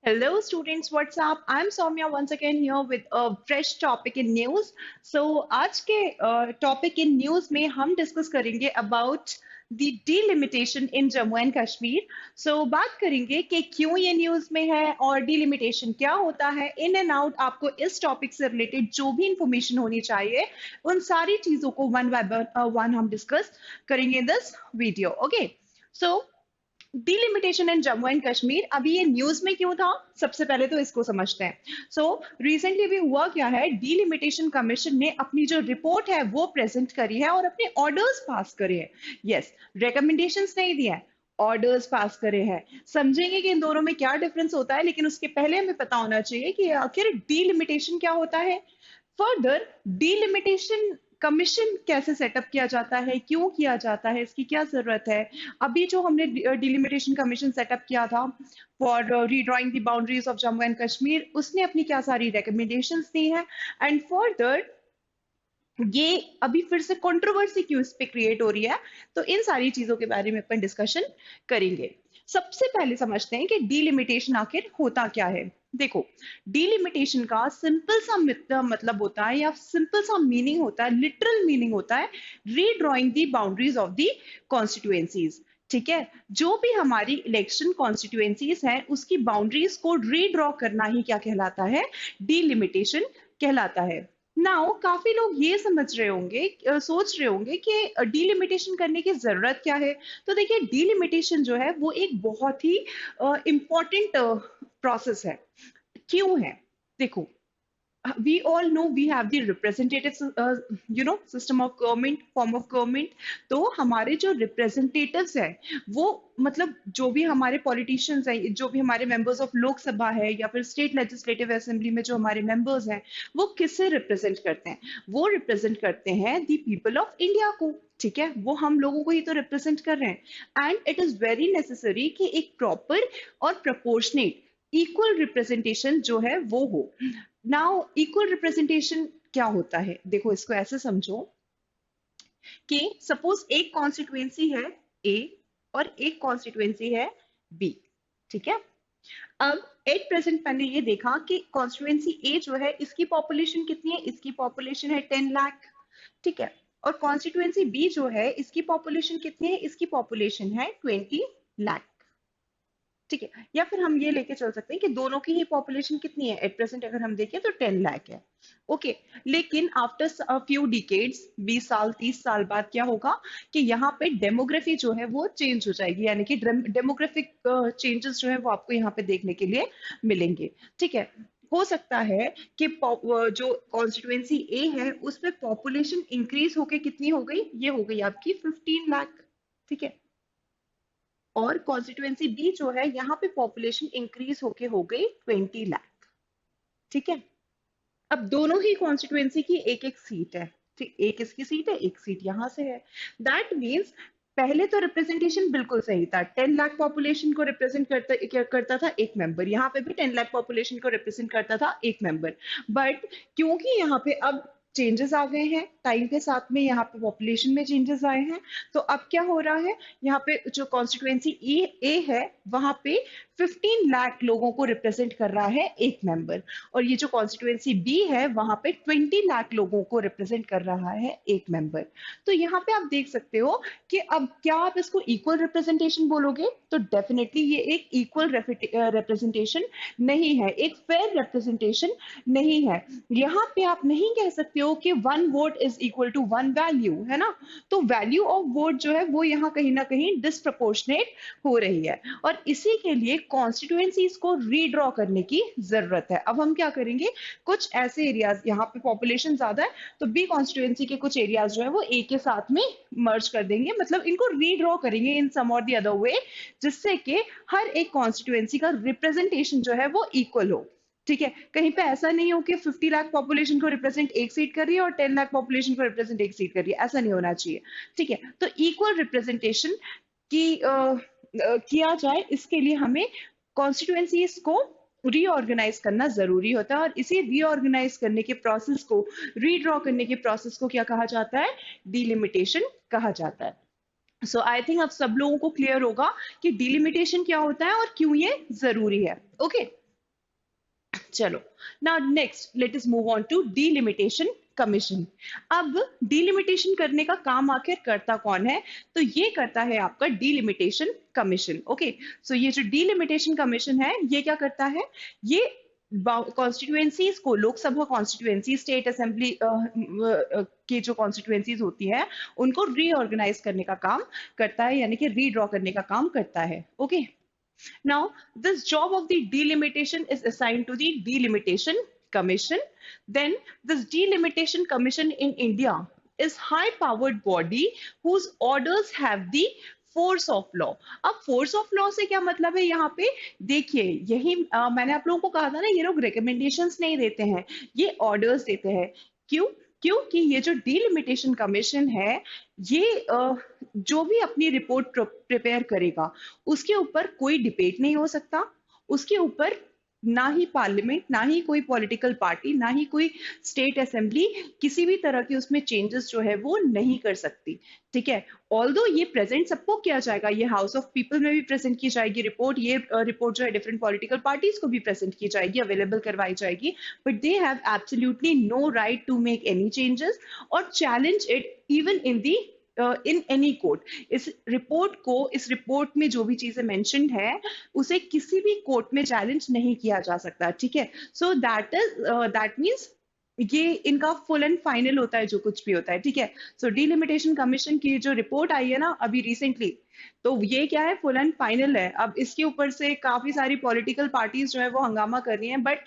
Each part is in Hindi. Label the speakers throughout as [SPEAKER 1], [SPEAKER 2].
[SPEAKER 1] Hello students, what's up? I'm Soumya once again here with a fresh topic in news. So आज के टॉपिक इन न्यूज में हम डिस्कस करेंगे about the delimitation in Jammu and Kashmir. बात करेंगे कि क्यों ये न्यूज में है और डिलिमिटेशन क्या होता है. इन एंड आउट आपको इस टॉपिक से रिलेटेड जो भी इंफॉर्मेशन होनी चाहिए उन सारी चीजों को वन बाय वन हम डिस्कस करेंगे in this video. Okay, so delimitation in Jammu and Kashmir अभी ये न्यूज में क्यों था, सबसे पहले तो इसको समझते हैं. रिसेंटली भी हुआ क्या है, डिलिमिटेशन कमीशन ने अपनी जो रिपोर्ट है वो प्रेजेंट करी है और अपने ऑर्डर्स पास करे हैं. यस, रिकमेंडेशंस नहीं दिए हैं, ऑर्डर्स पास करे हैं. समझेंगे कि इन दोनों में क्या डिफरेंस होता है, लेकिन उसके पहले हमें पता होना चाहिए कि आखिर डिलिमिटेशन क्या होता है. फर्दर, डिलिमिटेशन कमीशन कैसे सेटअप किया जाता है, क्यों किया जाता है, इसकी क्या जरूरत है. अभी जो हमने डिलिमिटेशन कमीशन सेटअप किया था for redrawing the boundaries of Jammu and Kashmir, उसने अपनी क्या सारी रिकमेंडेशंस दी हैं. एंड फर्दर ये अभी फिर से कंट्रोवर्सी क्यों इस पे क्रिएट हो रही है, तो इन सारी चीजों के बारे में अपन डिस्कशन करेंगे. सबसे पहले समझते हैं कि डीलिमिटेशन आखिर होता क्या है. देखो, डीलिमिटेशन का सिंपल सा मतलब होता है या सिंपल सा मीनिंग होता है, लिटरल मीनिंग होता है redrawing the boundaries of the constituencies. ठीक है, जो भी हमारी इलेक्शन कॉन्स्टिट्यूएंसीज हैं उसकी बाउंड्रीज को रीड्रॉ करना ही क्या कहलाता है, डीलिमिटेशन कहलाता है. नाउ काफी लोग ये समझ रहे होंगे, सोच रहे होंगे कि डीलिमिटेशन करने की जरूरत क्या है. तो देखिए, डीलिमिटेशन जो है वो एक बहुत ही इंपॉर्टेंट प्रोसेस है. क्यों है, देखो, we all know we have the representative system of government, form of government. तो हमारे जो रिप्रेजेंटेटिव्स हैं वो, मतलब जो भी हमारे पॉलिटिशियंस हैं, जो भी हमारे मेंबर्स ऑफ लोकसभा है या फिर स्टेट लेजिस्लेटिव असेंबली में जो हमारे मेंबर्स हैं, वो किससे रिप्रेजेंट करते हैं, वो रिप्रेजेंट करते हैं द पीपल ऑफ इंडिया को. ठीक है, वो हम लोगों को ही तो रिप्रेजेंट कर रहे हैं. And it is very necessary कि एक प्रॉपर और प्रपोर्शनेट इक्वल रिप्रेजेंटेशन जो है वो हो. नाउ इक्वल रिप्रेजेंटेशन क्या होता है, देखो इसको ऐसे समझो कि सपोज एक कॉन्स्टिट्यूएंसी है ए और एक कॉन्स्टिट्यूएंसी है बी. ठीक है, अब एट प्रेजेंट मैंने ये देखा कि कॉन्स्टिट्यूएंसी ए जो है इसकी पॉपुलेशन कितनी है, इसकी पॉपुलेशन है 10 लाख. ठीक है, और कॉन्स्टिट्यूएंसी बी जो है इसकी पॉपुलेशन कितनी है, इसकी पॉपुलेशन है 20 लाख. ठीक है, या फिर हम ये लेके चल सकते हैं कि दोनों की ही पॉपुलेशन कितनी है, एट प्रेजेंट अगर हम देखें तो 10 लाख है. ओके, लेकिन आफ्टर फ्यू डिकेड्स, 20 साल 30 साल बाद क्या होगा कि यहाँ पे डेमोग्राफी जो है वो चेंज हो जाएगी, यानी कि डेमोग्राफिक चेंजेस जो है वो आपको यहाँ पे देखने के लिए मिलेंगे. ठीक है, हो सकता है कि जो कॉन्स्टिट्यूएंसी ए है उसमें पॉपुलेशन इंक्रीज होके कितनी हो गई, ये हो गई आपकी 15 लाख. ठीक है, और कॉन्स्टिट्यूएंसी बी जो है यहाँ पे पॉपुलेशन इंक्रीज होके हो गई 20 लाख. ठीक है, अब दोनों ही कॉन्स्टिट्यूएंसी की एक एक सीट है. ठीक, एक इसकी सीट है, एक सीट यहाँ से है. दैट मीन्स पहले तो रिप्रेजेंटेशन बिल्कुल सही था, 10 लाख पॉपुलेशन को रिप्रेजेंट करता था एक मेंबर, यहाँ पे भी 10 लाख पॉपुलेशन को रिप्रेजेंट करता था एक मेंबर. बट क्योंकि यहाँ पे अब चेंजेस आ गए हैं, टाइम के साथ में यहाँ पे पॉपुलेशन में चेंजेस आए हैं, तो अब क्या हो रहा है, यहाँ पे जो कॉन्स्टिट्यूएंसी ए है वहां पे 15 लाख लोगों को रिप्रेजेंट कर रहा है एक मेंबर, और ये जो कॉन्स्टिट्यूएंसी बी है वहां पे 20 लाख लोगों को रिप्रेजेंट कर रहा है एक मेंबर. तो यहाँ पे आप देख सकते हो कि अब क्या आप इसको इक्वल रिप्रेजेंटेशन बोलोगे, तो डेफिनेटली ये एक इक्वल रिप्रेजेंटेशन नहीं है, एक फेयर रिप्रेजेंटेशन नहीं है. यहाँ पे आप नहीं कह सकते हो कि 1 vote is equal to 1 value, है ना. तो वैल्यू ऑफ वोट जो है वो यहाँ कहीं ना कहीं डिसप्रपोर्शनेट हो रही है, और इसी के लिए कॉन्स्टिट्यूएंसीज को रीड्रॉ करने की जरूरत है. अब हम क्या करेंगे, कुछ ऐसे एरियाज, यहाँ पे पॉपुलेशन ज्यादा है तो बी कॉन्स्टिट्यूएंसी के कुछ एरियाज जो है वो ए के साथ में मर्ज कर देंगे, मतलब इनको रीड्रॉ करेंगे इन सम और द अदर वे, जिससे कि हर एक कॉन्स्टिट्यूएंसी का रिप्रेजेंटेशन जो है वो इक्वल हो. ठीक है, कहीं पे ऐसा नहीं हो कि 50 लाख पॉपुलेशन को रिप्रेजेंट एक सीट कर रही है और 10 लाख पॉपुलेशन को रिप्रेजेंट एक सीट कर रही है, ऐसा नहीं होना चाहिए. ठीक है, तो इक्वल रिप्रेजेंटेशन की किया जाए, इसके लिए हमें कॉन्स्टिट्यूएंसीज को रीऑर्गेनाइज करना जरूरी होता है, और इसी रीऑर्गेनाइज करने के प्रोसेस को, रीड्रॉ करने के प्रोसेस को क्या कहा जाता है, डिलिमिटेशन कहा जाता है. सो आई थिंक अब सब लोगों को क्लियर होगा कि डिलिमिटेशन क्या होता है और क्यों ये जरूरी है. ओके, चलो, now next let us move on to delimitation commission. अब डीलिमिटेशन करने का काम आखिर करता कौन है? तो ये करता है आपका डीलिमिटेशन कमीशन। ओके, सो ये जो डीलिमिटेशन कमीशन है ये क्या करता है? ये कॉन्स्टिट्यूएंसीज को, लोकसभा कॉन्स्टिट्यूएंसी, स्टेट असेंबली की जो कॉन्स्टिट्यूएंसीज होती है उनको रीऑर्गेनाइज करने का काम करता है, यानी कि रीड्रॉ करने का काम करता है। Okay, now, this job of the delimitation is assigned to the Delimitation Commission. Then, this Delimitation Commission in India is high-powered body whose orders have the force of law. अब फोर्स ऑफ लॉ से क्या मतलब है यहाँ पे? देखिए, यही मैंने आप लोगों को कहा था ना, ये लोग रिकमेंडेशंस नहीं देते हैं, ये ऑर्डर्स देते हैं। क्यों? क्योंकि ये जो डीलिमिटेशन कमीशन है, ये जो भी अपनी रिपोर्ट प्रिपेयर करेगा उसके ऊपर कोई डिबेट नहीं हो सकता, उसके ऊपर ना ही पार्लियामेंट, ना ही कोई पॉलिटिकल पार्टी, ना ही कोई स्टेट असेंबली किसी भी तरह के उसमें चेंजेस जो है वो नहीं कर सकती। ठीक है, ऑल्दो ये प्रेजेंट सबको किया जाएगा, ये हाउस ऑफ पीपल में भी प्रेजेंट की जाएगी रिपोर्ट, ये रिपोर्ट जो है डिफरेंट पॉलिटिकल पार्टीज को भी प्रेजेंट की जाएगी, अवेलेबल करवाई जाएगी, but they have absolutely no right to make any changes और challenge it even in any court. इस रिपोर्ट में जो भी चीजें मेंशन्ड है उसे किसी भी कोर्ट में चैलेंज नहीं किया जा सकता। ठीक है, सो दैट मीन्स ये इनका फुल एंड फाइनल होता है जो कुछ भी होता है। ठीक है, सो डीलिमिटेशन कमीशन की जो रिपोर्ट आई है ना अभी रिसेंटली, तो ये क्या है? फुल एंड फाइनल है। अब इसके ऊपर से काफी सारी पॉलिटिकल पार्टीज जो है वो हंगामा कर रही हैं, but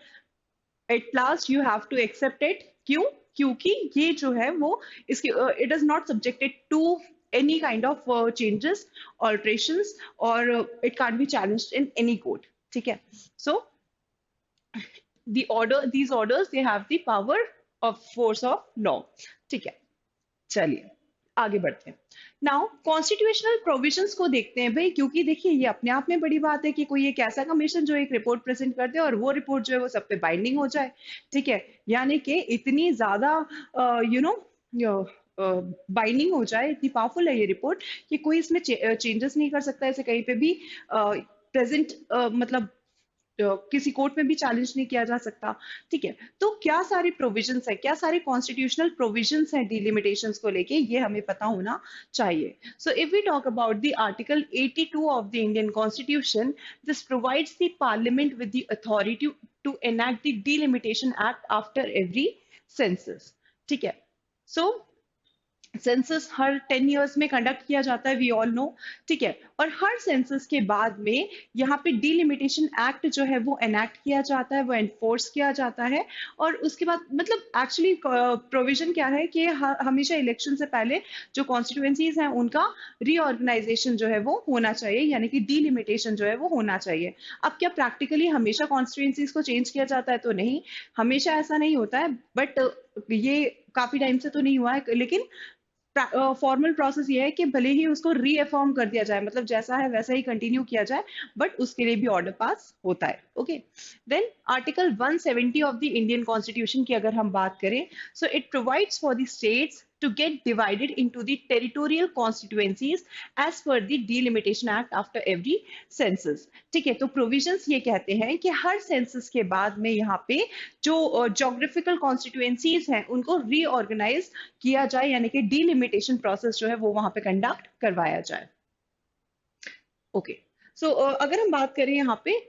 [SPEAKER 1] at last you have to accept it. क्यों? क्योंकि ये जो है वो इसके it is not subjected to any kind of changes, alterations, or it can't be challenged in any court. ठीक है, so these orders they have the power of force of law. ठीक है, चलिए आगे बढ़ते हैं। नाउ कॉन्स्टिट्यूशनल प्रोविजंस को देखते हैं भाई, क्योंकि देखिए ये अपने आप में बड़ी बात है कि कोई एक ऐसा कमीशन जो एक रिपोर्ट प्रेजेंट कर दे और वो रिपोर्ट जो है वो सब पे बाइंडिंग हो जाए। ठीक है, यानी कि इतनी ज्यादा बाइंडिंग हो जाए, इतनी पावरफुल है ये रिपोर्ट कि कोई इसमें चेंजेस नहीं कर सकता, ऐसे कहीं पे भी प्रेजेंट मतलब किसी कोर्ट में भी चैलेंज नहीं किया जा सकता। ठीक है, तो क्या सारी प्रोविजंस है, क्या सारे कॉन्स्टिट्यूशनल प्रोविजंस हैं डिलिमिटेशंस को लेके, ये हमें पता होना चाहिए। So if we talk about the article 82 of the Indian constitution, this provides the parliament with the authority to enact the delimitation act after every census. ठीक है, सो सेंसस हर 10 इयर्स में कंडक्ट किया जाता है, वी ऑल नो। ठीक है, और हर सेंसस के बाद में यहाँ पे डिलिमिटेशन एक्ट जो है वो एनैक्ट किया जाता है, वो एनफोर्स किया जाता है। और उसके बाद मतलब एक्चुअली प्रोविजन क्या है कि हमेशा इलेक्शन से पहले जो कॉन्स्टिट्यूएंसीज हैं उनका रीऑर्गेनाइजेशन जो है वो होना चाहिए, यानी कि डिलिमिटेशन जो है वो होना चाहिए। अब क्या प्रैक्टिकली हमेशा कॉन्स्टिट्यूएंसीज को चेंज किया जाता है? तो नहीं, हमेशा ऐसा नहीं होता है, बट ये काफी टाइम से तो नहीं हुआ है, लेकिन फॉर्मल प्रोसेस ये है कि भले ही उसको रीअफॉर्म कर दिया जाए, मतलब जैसा है वैसा ही कंटिन्यू किया जाए, बट उसके लिए भी ऑर्डर पास होता है। Okay, then article 170 of the Indian constitution की अगर हम बात करें, so it provides for the states to get divided into the territorial constituencies as per the delimitation act after every census. ठीक है, तो प्रोविजंस ये कहते हैं कि हर सेंसस के बाद में यहाँ पे जो ज्योग्राफिकल कॉन्स्टिट्यूएंसीज हैं उनको रीऑर्गेनाइज किया जाए, यानी कि डिलिमिटेशन प्रोसेस जो है वो वहां पे कंडक्ट करवाया जाए। ओके, सो अगर हम बात करें यहाँ पे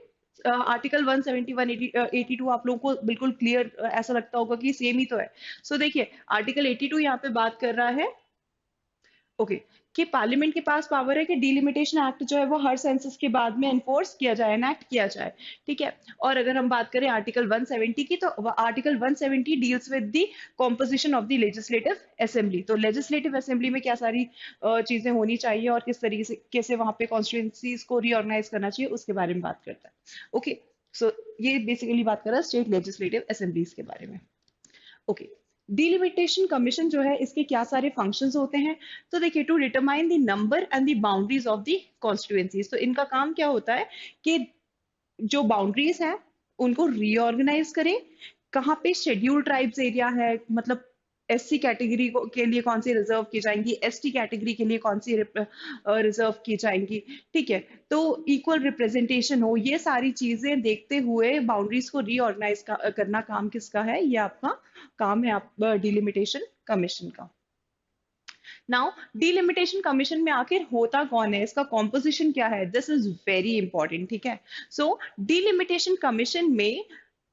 [SPEAKER 1] आर्टिकल 170, 182 आप लोगों को बिल्कुल क्लियर ऐसा लगता होगा कि सेम ही तो है। सो देखिए आर्टिकल 82 यहाँ पे बात कर रहा है ओके कि पार्लियामेंट के पास पावर है कि डिलिमिटेशन एक्ट जो है वो हर सेंसस के बाद में एनफोर्स किया जाए, एनैक्ट किया जाए। ठीक है, और अगर हम बात करें आर्टिकल 170 की, तो article 170 deals with the composition of the legislative assembly. तो लेजिस्लेटिव असेंबली में क्या सारी चीजें होनी चाहिए और किस तरीके से वहां पे कॉन्स्टिट्यूएंसीज को रीऑर्गेनाइज करना चाहिए उसके बारे में बात करता है। ओके, सो ये बेसिकली बात कर रहा है स्टेट लेजिस्लेटिव असेंबलीज के बारे में। ओके, डिलिमिटेशन कमीशन जो है इसके क्या सारे फंक्शंस होते हैं? तो देखिए, to determine the number and the boundaries of the constituencies. तो इनका काम क्या होता है कि जो बाउंड्रीज हैं उनको रीऑर्गेनाइज करें, कहाँ पे शेड्यूल ट्राइब्स एरिया है, मतलब SC कैटेगरी के लिए कौन सी रिजर्व की जाएंगी, ST कैटेगरी के लिए कौन सी रिजर्व की जाएंगी, ठीक है। तो इक्वल रिप्रेजेंटेशन हो, ये सारी चीजें देखते हुए बाउंड्रीज को रीऑर्गेनाइज करना काम किसका है, ये आपका काम है, आप डिलिमिटेशन कमीशन का। नाउ डिलिमिटेशन कमीशन में आखिर होता कौन है, इसका कॉम्पोजिशन क्या है, दिस इज वेरी इंपॉर्टेंट, ठीक है। सो डिलिमिटेशन कमीशन में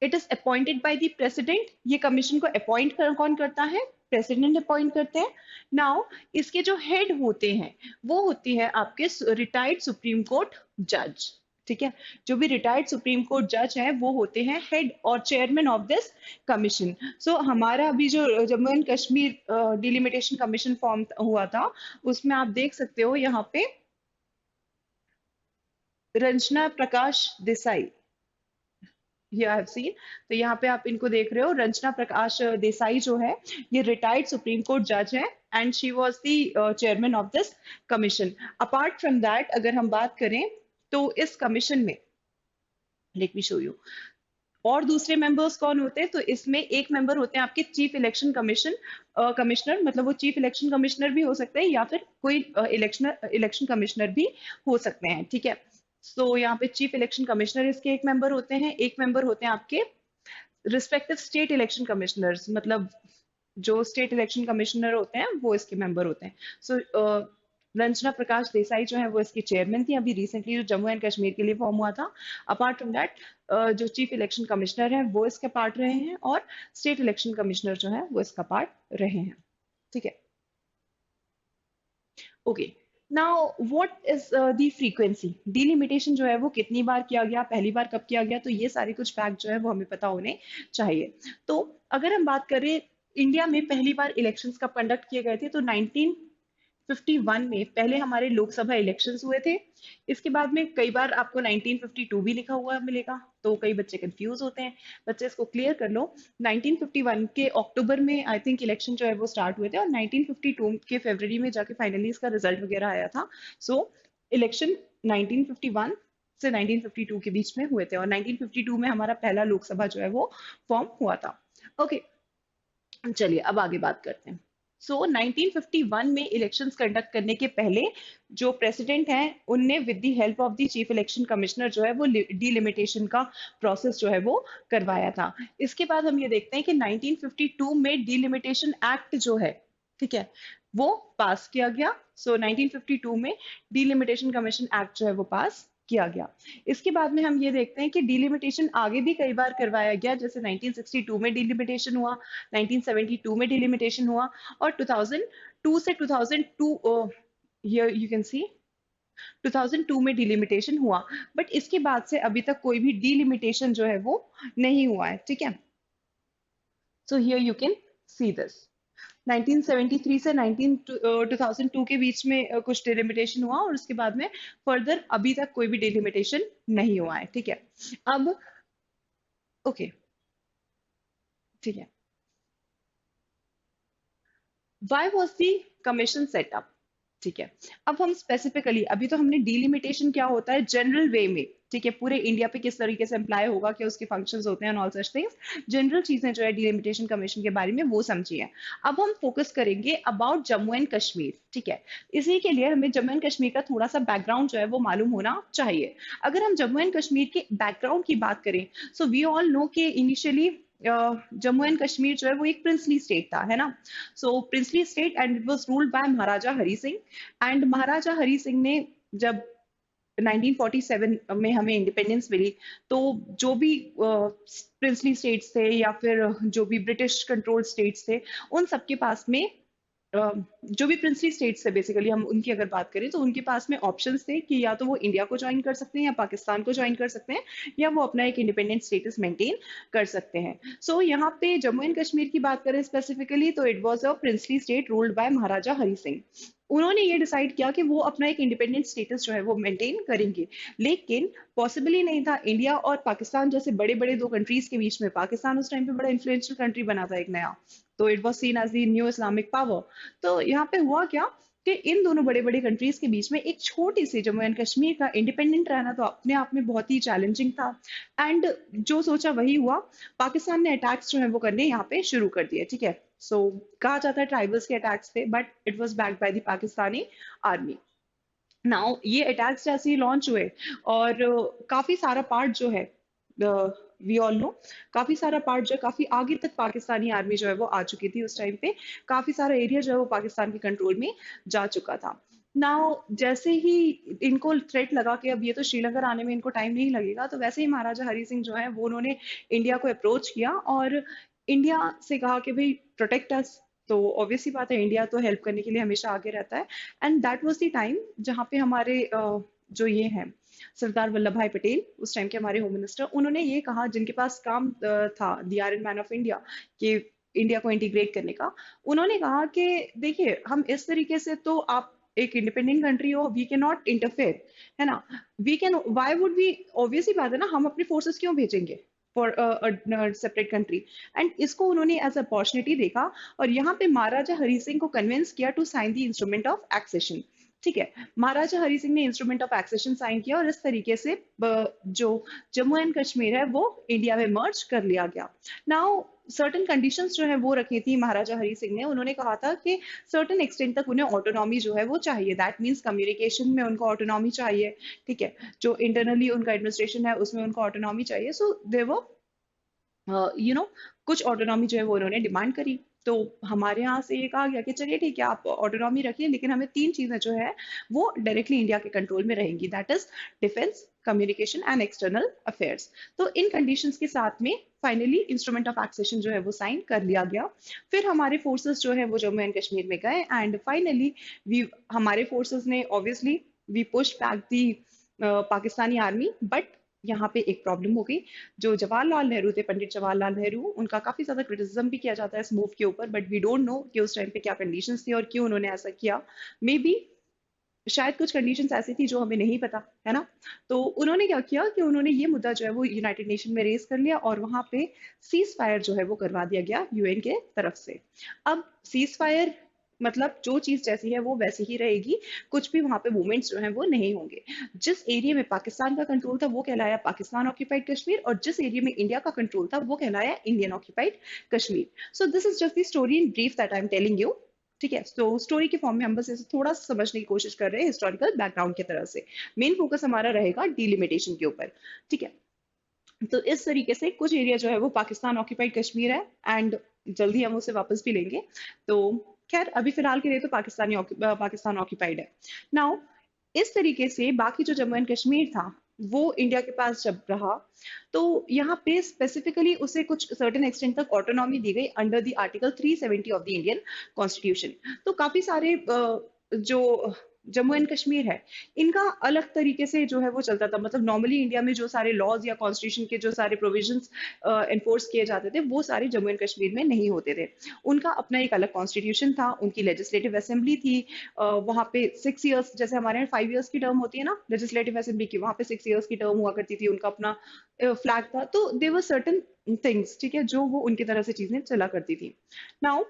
[SPEAKER 1] it is appointed by the president, ये कमीशन को अपॉइंट कौन करता है, प्रेसिडेंट अपॉइंट करते हैं। नाउ इसके जो हेड होते हैं वो होती है आपके रिटायर्ड सुप्रीम कोर्ट जज, ठीक है। जो भी रिटायर्ड सुप्रीम कोर्ट जज है वो होते हैं हेड और चेयरमैन ऑफ दिस कमीशन। सो हमारा अभी जो Jammu and Kashmir delimitation commission form हुआ था, उसमें आप देख सकते हो यहाँ पे रंजना प्रकाश देसाई, ये आई हैव सीन। तो यहाँ पे आप इनको देख रहे हो, रंजना प्रकाश देसाई जो है ये रिटायर्ड सुप्रीम कोर्ट जज है and she was the chairman of this commission. Apart from that अगर हम बात करें तो इस कमीशन में, लेट मी शो यू, और दूसरे मेंबर्स कौन होते हैं, तो इसमें एक मेंबर होते हैं आपके चीफ इलेक्शन कमिश्नर, मतलब वो चीफ इलेक्शन कमिश्नर भी हो सकते हैं या फिर कोई इलेक्शन कमिश्नर भी हो सकते हैं, ठीक है। सो यहाँ पे चीफ इलेक्शन कमिश्नर इसके एक मेंबर होते हैं, एक मेंबर होते हैं आपके रिस्पेक्टिव स्टेट इलेक्शन कमिश्नर्स, मतलब जो स्टेट इलेक्शन कमिश्नर होते हैं वो इसके मेंबर होते हैं। सो रंजना प्रकाश देसाई जो है वो इसकी चेयरमैन थी, अभी रिसेंटली जो जम्मू एंड कश्मीर के लिए फॉर्म हुआ था। अपार्ट फ्रॉम दैट जो चीफ इलेक्शन कमिश्नर है वो इसका पार्ट रहे हैं और स्टेट इलेक्शन कमिश्नर जो है वो इसका पार्ट रहे हैं, ठीक है। Okay, now what is the frequency, delimitation जो है वो कितनी बार किया गया, पहली बार कब किया गया, तो ये सारे कुछ फैक्ट जो है वो हमें पता होने चाहिए। तो अगर हम बात करें इंडिया में पहली बार इलेक्शंस कब कंडक्ट किए गए थे, तो 1951 में पहले हमारे लोकसभा इलेक्शंस हुए थे। इसके बाद में कई बार आपको 1952 भी लिखा हुआ मिलेगा, तो कई बच्चे कंफ्यूज होते हैं, बच्चे इसको क्लियर कर लो। 1951 के अक्टूबर में आई थिंक इलेक्शन जो है वो स्टार्ट हुए थे और 1952 के फरवरी में जाके फाइनली इसका रिजल्ट वगैरह आया था। सो इलेक्शन 1951 से 1952 के बीच में हुए थे और 1952 में हमारा पहला लोकसभा जो है वो फॉर्म हुआ था। ओके, चलिए अब आगे बात करते हैं। सो 1951 में इलेक्शंस कंडक्ट करने के पहले जो प्रेसिडेंट हैं उनने with the help of the chief election commissioner जो है वो डिलिमिटेशन का प्रोसेस जो है वो करवाया था। इसके बाद हम ये देखते हैं कि 1952 में डिलिमिटेशन एक्ट जो है, ठीक है, वो पास किया गया। सो 1952 में डिलिमिटेशन कमीशन एक्ट जो है वो पास किया गया। इसके बाद में हम ये देखते हैं कि डिलिमिटेशन आगे भी कई बार करवाया गया, जैसे 1962 में डिलिमिटेशन हुआ, 1972 में डिलिमिटेशन हुआ और 2002 से 2002 हियर यू कैन सी 2002 में डिलिमिटेशन हुआ। बट इसके बाद से अभी तक कोई भी डिलिमिटेशन जो है वो नहीं हुआ है, ठीक है। So here you can see this 1973 से 2002 के बीच में कुछ डिलिमिटेशन हुआ और उसके बाद में फर्दर अभी तक कोई भी डिलिमिटेशन नहीं हुआ है, ठीक है। अब ओके, ठीक है, why was the commission setup, ठीक है। अब हम स्पेसिफिकली, अभी तो हमने डिलिमिटेशन क्या होता है जनरल वे में, ठीक है, पूरे इंडिया पे किस तरीके से अप्लाई होगा, क्या उसके फंक्शंस होते हैं, ऑल सच थिंग्स, जनरल चीजें जो है डिलिमिटेशन कमीशन के बारे में वो समझिए। अब हम फोकस करेंगे अबाउट जम्मू एंड कश्मीर, ठीक है। इसी के लिए हमें जम्मू एंड कश्मीर का थोड़ा सा बैकग्राउंड जो है वो मालूम होना चाहिए। अगर हम जम्मू एंड कश्मीर के बैकग्राउंड की बात करें, सो वी ऑल नो कि इनिशियली जम्मू एंड कश्मीर जो है वो एक प्रिंसली स्टेट था, है ना। So princely state and it was ruled by Maharaja Hari Singh. And Maharaja Hari Singh ने जब 1947 में हमें इंडिपेंडेंस मिली, तो जो भी प्रिंसली स्टेट्स थे या फिर जो भी ब्रिटिश कंट्रोल स्टेट्स थे, उन सबके पास में जो भी प्रिंसली स्टेट्स थे, बेसिकली हम उनकी अगर बात करें तो उनके पास में ऑप्शंस थे कि या तो वो इंडिया को ज्वाइन कर सकते हैं या पाकिस्तान को ज्वाइन कर सकते हैं या वो अपना एक इंडिपेंडेंट स्टेटस मेंटेन कर सकते हैं। सो यहाँ पे जम्मू एंड कश्मीर की बात करें स्पेसिफिकली, तो it was a princely state ruled by Maharaja Hari Singh. उन्होंने ये डिसाइड किया कि वो अपना एक इंडिपेंडेंट स्टेटस जो है वो मेंटेन करेंगे, लेकिन पॉसिबल ही नहीं था इंडिया और पाकिस्तान जैसे बड़े बड़े दो कंट्रीज के बीच में। पाकिस्तान उस टाइम पे बड़ा इन्फ्लुएंशियल कंट्री बना था एक नया, तो it was seen as the new Islamic power. तो यहाँ पे हुआ क्या कि इन दोनों बड़े बड़े कंट्रीज के बीच में एक छोटी सी जम्मू एंड कश्मीर का इंडिपेंडेंट रहना तो अपने आप में बहुत ही चैलेंजिंग था। एंड जो सोचा वही हुआ, पाकिस्तान ने अटैक्स जो है वो करने यहाँ पे शुरू कर दिए, ठीक है। सो कहा जाता है ट्राइबल्स के अटैक्स थे, but it was backed by the Pakistani army. Now ये अटैक्स जैसे ही लॉन्च हुए और काफी सारा पार्ट जो है, वी ऑल नो, काफी सारा पार्ट जो है काफी आगे तक पाकिस्तानी आर्मी जो है वो आ चुकी थी उस टाइम पे। काफी सारा एरिया जो है वो पाकिस्तान के कंट्रोल में जा चुका था। नाउ जैसे ही इनको थ्रेट लगा कि अब ये तो श्रीलंका आने में इनको टाइम नहीं लगेगा, तो वैसे ही महाराजा हरी सिंह जो है वो उन्होंने इंडिया को अप्रोच किया और इंडिया से कहा कि भाई प्रोटेक्ट अस। तो ऑब्वियसली बात है, इंडिया तो हेल्प करने के लिए हमेशा आगे रहता है। And that was the time जहाँ पे हमारे जो ये हैं सरदार वल्लभ भाई पटेल, उस टाइम के हमारे होम मिनिस्टर, उन्होंने ये कहा, जिनके पास काम था the iron man of India, कि इंडिया को इंटीग्रेट करने का। उन्होंने कहा कि देखिए, हम इस तरीके से, तो आप एक इंडिपेंडेंट कंट्री हो, वी कैन नॉट इंटरफेयर, है ना। We can, why would we, obviously बात है ना, हम अपनी फोर्सेस क्यों भेजेंगे फॉर सेपरेट कंट्री। एंड इसको उन्होंने एज अपॉर्चुनिटी देखा और यहाँ पे महाराजा हरी सिंह को कन्विंस किया to sign the instrument of accession. ठीक है, महाराजा हरी सिंह ने इंस्ट्रूमेंट ऑफ एक्सेशन साइन किया और इस तरीके से जो जम्मू एंड कश्मीर है वो इंडिया में मर्ज कर लिया गया। नाउ सर्टेन कंडीशंस जो है वो रखी थी महाराजा हरी सिंह ने। उन्होंने कहा था कि सर्टेन एक्सटेंट तक उन्हें ऑटोनॉमी जो है वो चाहिए, दैट मीन्स कम्युनिकेशन में उनको ऑटोनॉमी चाहिए। ठीक है, जो इंटरनली उनका एडमिनिस्ट्रेशन है उसमें उनको ऑटोनॉमी चाहिए। सो देवर यू नो कुछ ऑटोनॉमी जो है वो उन्होंने डिमांड करी। तो हमारे यहाँ से ये कहा गया कि चलिए ठीक है, आप ऑटोनॉमी रखिए, लेकिन हमें तीन चीजें जो है वो डायरेक्टली इंडिया के कंट्रोल में रहेंगी, that is defence, communication and external affairs. तो इन कंडीशंस के साथ में फाइनली इंस्ट्रूमेंट ऑफ एक्सेशन जो है वो साइन कर लिया गया। फिर हमारे फोर्सेस जो है वो जम्मू एंड कश्मीर में गए एंड फाइनली वी, हमारे फोर्सेस ने obviously we push back the Pakistani army. But यहाँ पे एक प्रॉब्लम हो गई। जो जवाहरलाल नेहरू थे, पंडित जवाहरलाल नेहरू, उनका काफी ज्यादा क्रिटिसिज्म भी किया जाता है इस मूव के ऊपर, बट वी डोंट नो कि उस टाइम पे क्या कंडीशंस थी और क्यों उन्होंने ऐसा किया। मे बी शायद कुछ कंडीशंस ऐसी थी जो हमें नहीं पता, है ना। तो उन्होंने क्या किया कि उन्होंने ये मुद्दा जो है वो यूनाइटेड नेशन में रेज कर लिया और वहां पे सीज फायर जो है वो करवा दिया गया यूएन के तरफ से। अब सीज फायर मतलब जो चीज जैसी है वो वैसी ही रहेगी, कुछ भी वहां पे मूवमेंट्स जो हैं वो नहीं होंगे। जिस एरिया में पाकिस्तान का कंट्रोल था वो कहलाया पाकिस्तान ऑक्यूपाइड कश्मीर, और जिस एरिया में इंडिया का कंट्रोल था वो कहलाया Indian occupied Kashmir. So this is just the story in brief that I am telling you. ठीक है, तो स्टोरी के फॉर्म में हम बस इसे थोड़ा सा समझने की कोशिश कर रहे हैं हिस्टोरिकल बैकग्राउंड की तरह से। मेन फोकस हमारा रहेगा डिलिमिटेशन के ऊपर। ठीक है, तो इस तरीके से कुछ एरिया जो है वो पाकिस्तान ऑक्यूपाइड कश्मीर है एंड जल्दी हम उसे वापस भी लेंगे। तो खैर अभी फिलहाल के लिए तो पाकिस्तान ऑक्यूपाइड है। नाउ इस तरीके से बाकी जो जम्मू एंड कश्मीर था वो इंडिया के पास जब रहा, तो यहाँ पे स्पेसिफिकली उसे कुछ सर्टेन एक्सटेंट तक ऑटोनॉमी दी गई under the article 370 of the Indian constitution. तो काफी सारे जो जम्मू एंड कश्मीर है, इनका अलग तरीके से जो है वो चलता था। मतलब नॉर्मली इंडिया में जो सारे लॉज या कॉन्स्टिट्यूशन के जो सारे प्रोविजंस एनफोर्स किए जाते थे वो सारे जम्मू एंड कश्मीर में नहीं होते थे। उनका अपना एक अलग कॉन्स्टिट्यूशन था, उनकी लेजिस्लेटिव असेंबली थी। वहां पे 6 इयर्स, जैसे हमारे यहाँ 5 इयर्स की टर्म होती है ना लेजिस्लेटिव असेंबली की, वहां पे 6 इयर्स की टर्म हुआ करती थी। उनका अपना फ्लैग था। तो देवर सर्टन थिंग्स, ठीक है, जो वो उनकी तरह से चीजें चला करती थी। नाउ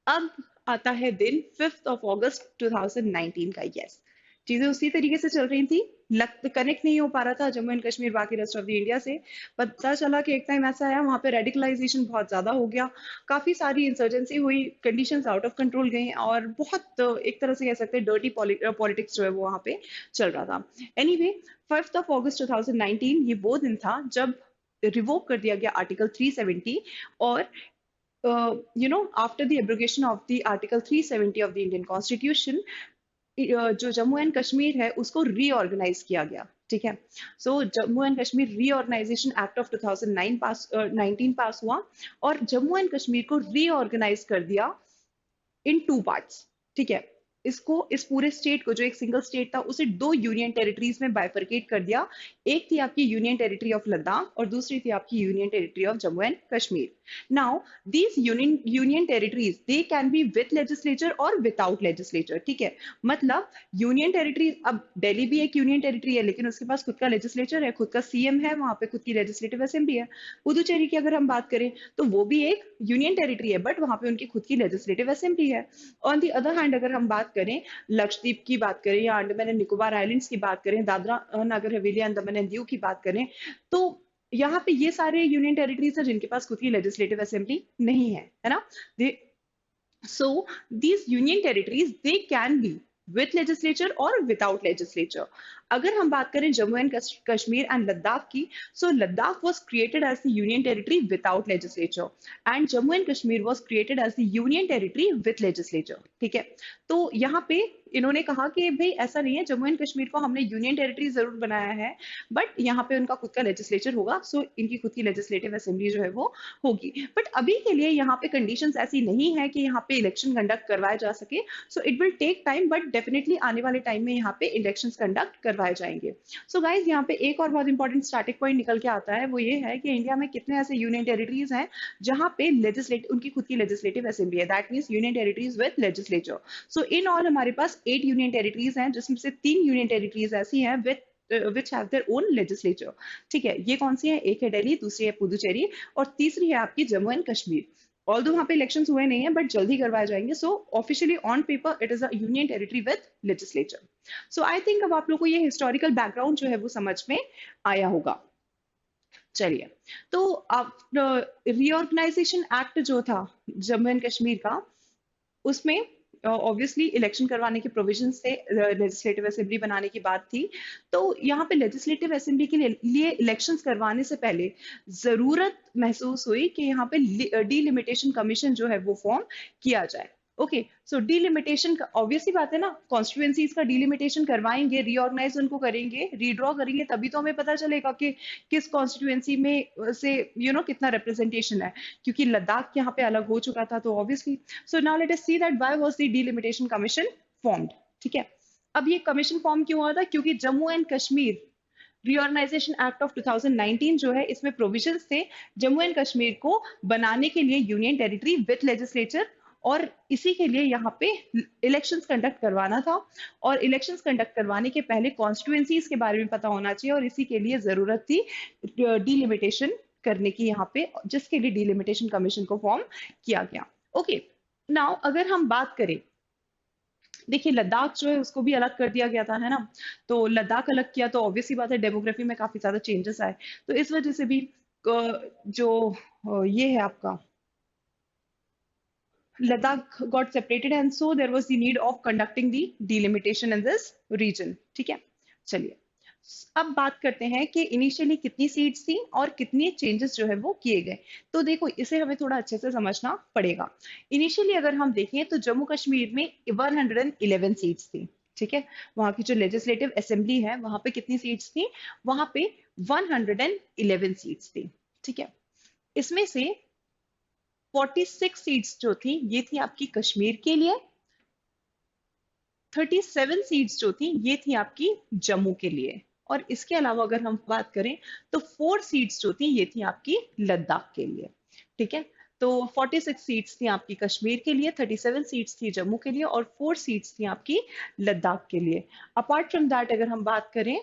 [SPEAKER 1] अब आता है दिन 5 अगस्त 2019 का। यस, चीजें उसी तरीके से चल रही थी। लग कनेक्ट नहीं हो पा रहा था जम्मू एंड कश्मीर बाकी रेस्ट ऑफ द इंडिया से। पता चला कि एक टाइम ऐसा आया वहां पे रेडिकलाइजेशन बहुत ज्यादा हो गया, काफी सारी इंसर्जेंसी हुई, कंडीशंस आउट ऑफ कंट्रोल गई और बहुत एक तरह से कह सकते हैं डर्टी पॉलिटिक्स जो है वो वहां पे चल रहा था। एनीवे, 5 अगस्त 2019 ये वो दिन था जब रिवोक कर दिया गया आर्टिकल 370 और after the abrogation of the Article 370 of the Indian Constitution, जो जम्मू एंड कश्मीर है उसको रीऑर्गेनाइज किया गया। ठीक है, so Jammu and Kashmir reorganisation act of 2019 pass हुआ और जम्मू एंड कश्मीर को रीऑर्गेनाइज कर दिया इन 2 पार्ट्स। ठीक है, इसको, इस पूरे स्टेट को जो एक सिंगल स्टेट था उसे 2 यूनियन टेरिटरीज में बाइफरकेट कर दिया। एक थी आपकी यूनियन टेरिटरी ऑफ लद्दाख और दूसरी थी आपकी union territory of Jammu and Kashmir. Now these union territories they can be with legislature और विदाउट लेजिस्लेचर। ठीक है, मतलब यूनियन टेरिटरी, अब दिल्ली भी एक यूनियन टेरिटरी है लेकिन उसके पास खुद का लेजिस्लेचर है, खुद का सीएम है, वहां पे खुद की लेजिस्लेटिव असेंबली है। पुदुचेरी की अगर हम बात करें तो वो भी एक यूनियन टेरिटरी है बट वहां पे उनकी खुद की लेजिस्लेटिव असेंबली है। ऑन दी अदर हैंड अगर हम बात करें, लक्षद्वीप की बात करें या अंडमान एंड निकोबार आइलैंड्स की बात करें, दादरा नगर हवेली, अंडमान एंड दीव की बात करें, तो यहाँ पे ये सारे यूनियन टेरिटरीज है जिनके पास खुद की लेजिस्लेटिव असेंबली नहीं है ना। दे So these union territories they can be with legislature or without legislature. अगर हम बात करें जम्मू एंड कश्मीर एंड लद्दाख की, so Ladakh was created as the union territory without legislature and Jammu and Kashmir was created as the union territory with legislature. ठीक है, तो यहाँ पे इन्होंने कहा कि भाई ऐसा नहीं है, जम्मू एंड कश्मीर को हमने यूनियन टेरिटरी जरूर बनाया है बट यहाँ पे उनका खुद का लेजिस्लेचर होगा, सो इनकी खुद की लेजिस्लेटिव असेंबली जो है वो होगी। बट अभी के लिए यहाँ पे कंडीशंस ऐसी नहीं है कि यहाँ पे इलेक्शन कंडक्ट करवाए जा सके, so it will take time but definitely आने वाले टाइम में यहाँ पे इलेक्शंस कंडक्ट करवाए जाएंगे। सो गाइज यहाँ पे एक और बहुत इंपॉर्टेंट स्टार्टिंग पॉइंट निकल के आता है, वो ये है कि इंडिया में कितने ऐसे यूनियन टेरिटरीज हैं जहाँ पे लेजिस्लेटिव उनकी खुद की लेजिस्लेटिव असेंबली है, that means union territories with legislature. So in all हमारे पास 8 यूनियन टेरिटरीज हैं जिसमें से 3 यूनियन टेरिटरीज ऐसी हैं with which have their own legislature। ठीक है, ये कौन सी है? एक है दिल्ली, दूसरी है पुदुचेरी और तीसरी है आपकी जम्मू एंड कश्मीर। ऑल्दो वहां पे इलेक्शंस हुए नहीं है बट जल्दी करवाए जाएंगे, so officially on paper it is a union territory with legislature. So I think अब आप लोग को ये हिस्टोरिकल बैकग्राउंड जो है वो समझ में आया होगा। चलिए, तो अब रीऑर्गेनाइजेशन एक्ट जो था जम्मू एंड कश्मीर का, उसमें ऑब्वियसली इलेक्शन करवाने के प्रोविजन से लेजिस्लेटिव असेंबली बनाने की बात थी। तो यहाँ पे लेजिस्लेटिव असेंबली के लिए इलेक्शंस करवाने से पहले जरूरत महसूस हुई कि यहाँ पे डीलिमिटेशन कमीशन जो है वो फॉर्म किया जाए। ओके, सो डीलिमिटेशन ऑब्वियसली बात है ना, कॉन्स्टिट्यूएंसीज का डीलिमिटेशन करवाएंगे, रीऑर्गेनाइज उनको करेंगे, रीड्रॉ करेंगे, तभी तो हमें पता चलेगा कि किस कॉन्स्टिट्यूएंसी में से कितना रिप्रेजेंटेशन है, क्योंकि लद्दाख यहाँ पे अलग हो चुका था, तो obviously. So now let us see that why was the delimitation commission formed. ठीक है, अब ये कमीशन फॉर्म क्यों हुआ था? क्योंकि Jammu and Kashmir reorganisation act of 2019 जो है, इसमें प्रोविजंस थे जम्मू एंड कश्मीर को बनाने के लिए यूनियन टेरिटरी विद लेजिस्लेचर, और इसी के लिए यहाँ पे इलेक्शंस कंडक्ट करवाना था, और इलेक्शंस कंडक्ट करवाने के पहले कॉन्स्टिट्यूएंसीज के बारे में पता होना चाहिए, और इसी के लिए जरूरत थी डीलिमिटेशन करने की यहाँ पे, जिसके लिए डीलिमिटेशन कमीशन को फॉर्म किया गया। ओके, नाउ अगर हम बात करें, देखिए लद्दाख जो है उसको भी अलग कर दिया गया था, है ना। तो लद्दाख अलग किया तो ऑब्वियसली बात है डेमोग्राफी में काफी ज्यादा चेंजेस आए, तो इस वजह से भी जो ये है आपका Ladakh got separated and so there was the need of conducting the delimitation in this region। ठीक है, चलिए अब बात करते हैं कि इनिशियली कितनी सीट्स थी और कितनी चेंजेस जो है वो किए गए। तो देखो इसे हमें थोड़ा अच्छे से समझना पड़ेगा। इनिशियली अगर हम देखें तो जम्मू कश्मीर में 111 सीट्स थी। ठीक है, वहां की जो लेजिस्लेटिव असेंबली है वहां पे कितनी सीट्स थी? वहां पे 111 सीट्स थी। ठीक है, इसमें से 46 सीट्स जो थी ये थी आपकी कश्मीर के लिए, 37 सीट्स जो थी ये थी आपकी जम्मू के लिए, और इसके अलावा अगर हम बात करें तो 4 सीट्स जो थी ये थी आपकी लद्दाख के लिए। ठीक है, तो 46 सीट्स थी आपकी कश्मीर के लिए, 37 सीट्स थी जम्मू के लिए और 4 सीट्स थी आपकी लद्दाख के लिए। अपार्ट फ्रॉम दैट अगर हम बात करें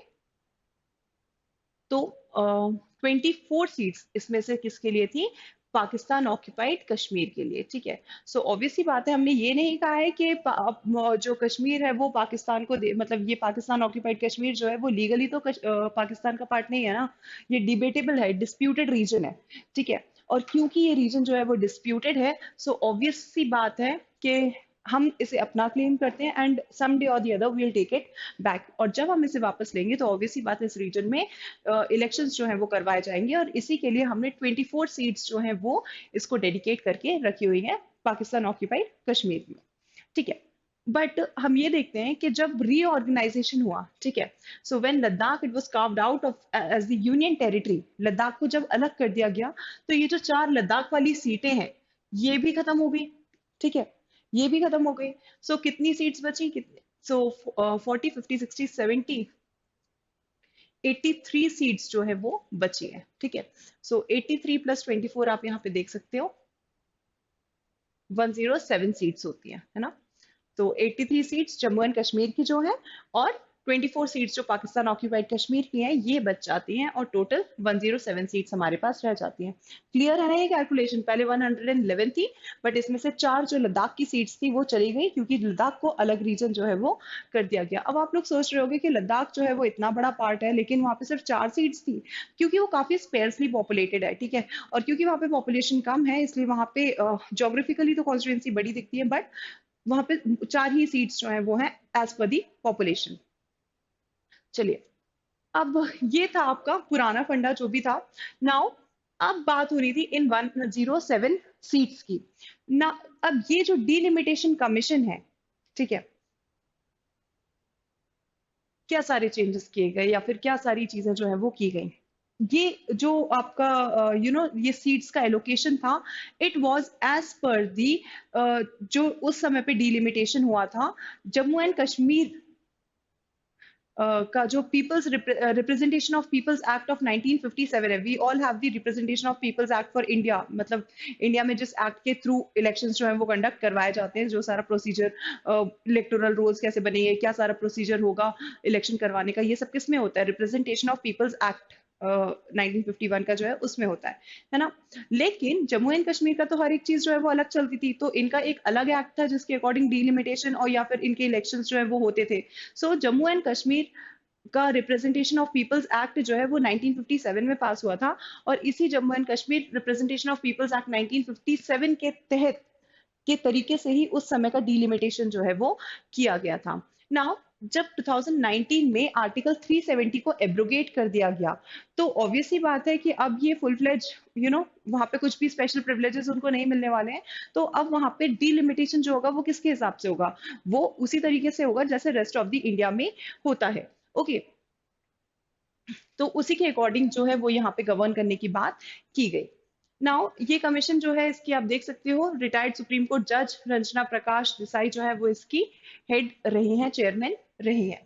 [SPEAKER 1] तो 24 सीट्स इसमें से किसके लिए थी? पाकिस्तान ऑक्यूपाइड कश्मीर के लिए। ठीक है, सो ऑब्वियसली बात है, हमने ये नहीं कहा है कि जो कश्मीर है वो पाकिस्तान को मतलब ये पाकिस्तान ऑक्यूपाइड कश्मीर जो है वो लीगली तो पाकिस्तान का पार्ट नहीं है ना, ये डिबेटेबल है, डिस्प्यूटेड रीजन है। ठीक है, और क्योंकि ये रीजन जो है वो डिस्प्यूटेड है, सो ऑब्वियस सी बात है कि हम इसे अपना क्लेम करते हैं एंड सम डे और the other we'll take it back, और जब हम इसे वापस लेंगे तो ऑब्वियसली बात है इस रीजन में इलेक्शंस जो हैं वो करवाए जाएंगे, और इसी के लिए हमने 24 सीट्स जो हैं वो इसको डेडिकेट करके रखी हुई है पाकिस्तान ऑक्यूपाइड कश्मीर में। ठीक है, बट हम ये देखते हैं कि जब रीऑर्गेनाइजेशन हुआ, ठीक है, so when Ladakh it was carved out of as the union territory, Ladakh को जब अलग कर दिया गया तो ये जो 4 लद्दाख वाली सीटें हैं ये भी खत्म हो गई। ठीक है, ये भी खत्म हो गई। सो कितनी सीट्स बची? कितनी? सो 40 50 60 70 83 सीट्स जो है वो बची है। ठीक है, सो 83 प्लस 24 आप यहाँ पे देख सकते हो 107 सीट्स होती है ना। तो 83 सीट्स जम्मू एंड कश्मीर की जो है और 24 सीट्स जो पाकिस्तान ऑक्यूपाइड कश्मीर की हैं ये बच जाती हैं और टोटल 107 सीट्स हमारे पास रह जाती हैं। क्लियर है ना ये कैलकुलेशन? पहले 111 थी, बट इसमें से 4 जो लद्दाख की सीट्स थी वो चली गई क्योंकि लद्दाख को अलग रीजन जो है वो कर दिया गया। अब आप लोग सोच रहे होंगे कि लद्दाख जो है वो इतना बड़ा पार्ट है लेकिन वहां पे सिर्फ 4 सीट्स थी, क्योंकि वो काफी स्पेयर्सली पॉपुलेटेड है, ठीक है, और क्योंकि वहां पे पॉपुलेशन कम है इसलिए वहां पे जोग्राफिकली तो कॉन्स्टिट्यूंसी बड़ी दिखती है, बट वहां पे 4 ही सीट्स जो है वो है एज पर दी पॉपुलेशन। चलिए, अब ये था आपका पुराना फंडा जो भी था। नाउ अब बात हो रही थी इन 107 सीट्स की ना। अब ये जो डिलिमिटेशन कमीशन है, ठीक है, क्या सारे चेंजेस किए गए या फिर क्या सारी चीजें जो है वो की गई। ये जो आपका ये सीट्स का एलोकेशन था, इट वाज एज पर दी जो उस समय पे डिलिमिटेशन हुआ था जम्मू एंड कश्मीर का जो people's representation of people's act of 1957 है। We all have the representation of people's act for India, मतलब इंडिया में जिस एक्ट के थ्रू इलेक्शंस जो है वो कंडक्ट करवाए जाते हैं, जो सारा प्रोसीजर, इलेक्टोरल रोल्स कैसे बनेंगे, क्या सारा प्रोसीजर होगा इलेक्शन करवाने का, ये सब किस में होता है? रिप्रेजेंटेशन ऑफ पीपल्स एक्ट 1951 का जो है उसमें होता है ना। लेकिन जम्मू एंड कश्मीर का तो हर एक चीज जो है वो अलग चलती थी, तो इनका एक अलग एक्ट था जिसके अकॉर्डिंग डिलिमिटेशन और या फिर इनके इलेक्शंस जो है वो होते थे। सो जम्मू एंड कश्मीर का रिप्रेजेंटेशन ऑफ पीपल्स एक्ट जो है वो 1957 में पास हुआ था, और इसी Jammu and Kashmir representation of people's act 1957 के तहत के तरीके से ही उस समय का डिलिमिटेशन जो है वो किया गया था। नाउ जब 2019 में आर्टिकल 370 को एब्रोगेट कर दिया गया, तो ऑब्वियस सी बात है कि अब ये फुल फ्लेज वहां पे कुछ भी स्पेशल प्रिविलेजेस उनको नहीं मिलने वाले हैं। तो अब वहां पे डिलिमिटेशन जो होगा वो किसके हिसाब से होगा? वो उसी तरीके से होगा जैसे रेस्ट ऑफ द इंडिया में होता है। ओके, तो उसी के अकॉर्डिंग जो है वो यहाँ पे गवर्न करने की बात की गई। नाउ ये कमीशन जो है इसकी आप देख सकते हो, रिटायर्ड सुप्रीम कोर्ट जज रंजना प्रकाश देसाई जो है वो इसकी हेड रही हैं, चेयरमैन रही हैं।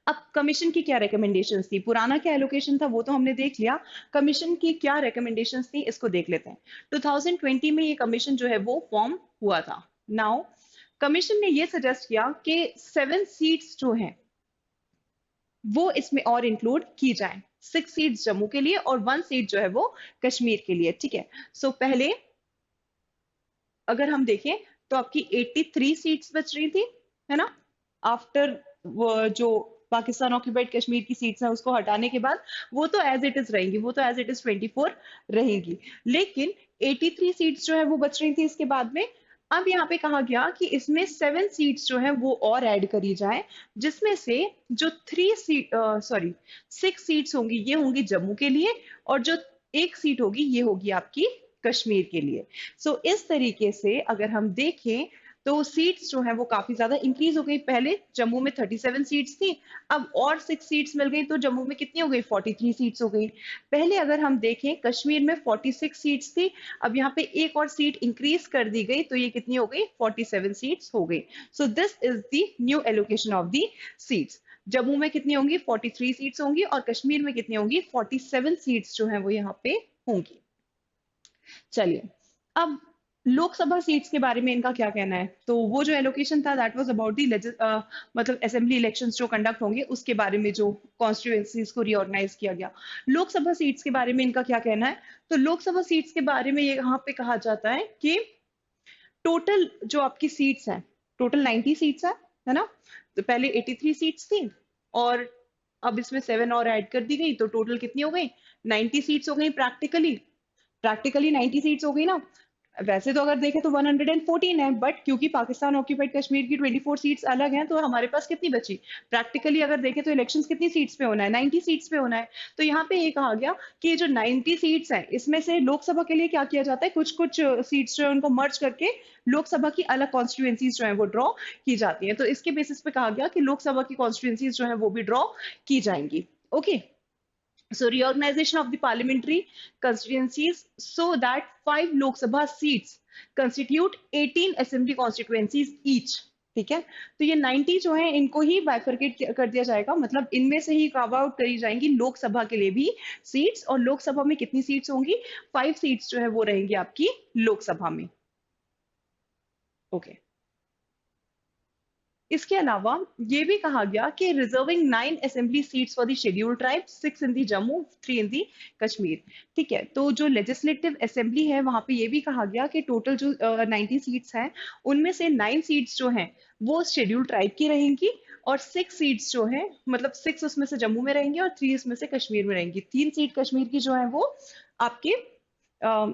[SPEAKER 1] अब कमीशन की क्या रिकमेंडेशंस थी? पुराना क्या एलोकेशन था वो तो हमने देख लिया, कमीशन की क्या रिकमेंडेशंस थी इसको देख लेते हैं। 2020 में ये कमीशन जो है वो फॉर्म हुआ था। नाउ कमीशन ने ये सजेस्ट किया कि 7 सीट्स जो हैं वो इसमें और इंक्लूड की जाए। 6 सीट्स जम्मू के लिए और 1 सीट जो है वो कश्मीर के लिए, ठीक है। सो पहले अगर हम देखें तो आपकी 83 सीट्स बच रही थी, है ना, आफ्टर वो जो पाकिस्तान ऑक्यूपाइड कश्मीर की सीट्स हैं उसको हटाने के बाद, वो तो एज इट इज रहेंगी, वो तो एज इट इज 24 रहेंगी। लेकिन 83 सीट्स जो है वो बच रही थी इसके बाद में। अब यहाँ पे कहा गया कि इसमें 7 सीट्स जो है वो और ऐड करी जाए, जिसमें से जो 6 सीट्स होंगी ये होंगी जम्मू के लिए, और जो 1 सीट होगी ये होगी आपकी कश्मीर के लिए। सो इस तरीके से अगर हम देखें तो सीट्स जो है वो काफी ज्यादा इंक्रीज हो गई। पहले जम्मू में 37 सीट्स थी, अब और 6 सीट्स मिल गई, तो जम्मू में कितनी हो गई? 43 सीट्स हो गई। पहले अगर हम देखें कश्मीर में 46 सीट्स थी, अब यहाँ पे एक और सीट इंक्रीज कर दी गई, तो ये कितनी हो गई? 47 सीट्स हो गई। So this is the new allocation of the seats. Jammu में कितनी होंगी? 43 सीट्स होंगी, और कश्मीर में कितनी होंगी? 47 सीट्स जो है वो यहाँ पे होंगी। चलिए, अब लोकसभा सीट्स के बारे में इनका क्या कहना है? तो वो जो एलोकेशन था दैट वाज अबाउट दी मतलब असेंबली इलेक्शंस जो कंडक्ट होंगे उसके बारे में, जो कॉन्स्टिट्यूएंसीज को रीऑर्गेनाइज किया गया। लोकसभा सीट्स के बारे में इनका क्या कहना है? तो लोकसभा सीट्स के बारे में ये यहाँ पे कहा जाता है कि टोटल जो आपकी सीट्स हैं, टोटल 90 सीट्स है ना। तो पहले 83 सीट्स थी, और अब इसमें 7 और ऐड कर दी गई, तो टोटल कितनी हो गई? 90 सीट्स हो गई। प्रैक्टिकली 90 सीट्स हो गई ना। वैसे तो अगर देखें तो 114 है, बट क्योंकि पाकिस्तान ऑक्यूपाइड कश्मीर की 24 सीट्स अलग हैं, तो हमारे पास कितनी बची? प्रैक्टिकली अगर देखें तो इलेक्शंस कितनी सीट्स पे होना है? 90 सीट्स पे होना है। तो यहाँ पे ये कहा गया कि जो 90 सीट्स हैं इसमें से लोकसभा के लिए क्या किया जाता है, कुछ कुछ सीट्स जो है उनको मर्ज करके लोकसभा की अलग कॉन्स्टिट्यूएंसीज जो है वो ड्रॉ की जाती है। तो इसके बेसिस पे कहा गया कि लोकसभा की कॉन्स्टिट्यूएंसीज जो है वो भी ड्रॉ की जाएंगी। Okay, so reorganization of the parliamentary constituencies so that 5 Lok Sabha seats constitute 18 assembly constituencies each। ठीक है, तो ये 90 जो है इनको ही बाइफरकेट कर दिया जाएगा, मतलब इनमें से ही कार्व आउट करी जाएंगी लोकसभा के लिए भी सीट्स। और लोकसभा में कितनी सीट्स होंगी? 5 सीट्स जो है वो रहेंगी आपकी लोकसभा में। ओके, इसके अलावा ये भी कहा गया कि reserving 9 assembly seats for the scheduled tribe, 6 इन दी जम्मू, 3 इन दी कश्मीर। ठीक है, तो जो लेजिस्लेटिव असेंबली है वहां पे ये भी कहा गया कि टोटल जो 90 सीट्स हैं उनमें से 9 सीट्स जो हैं वो शेड्यूल्ड ट्राइब की रहेंगी, और 6 सीट्स जो है, मतलब 6 उसमें से जम्मू में रहेंगी और 3 इसमें से कश्मीर में रहेंगी। 3 सीट कश्मीर की जो है वो आपके अ,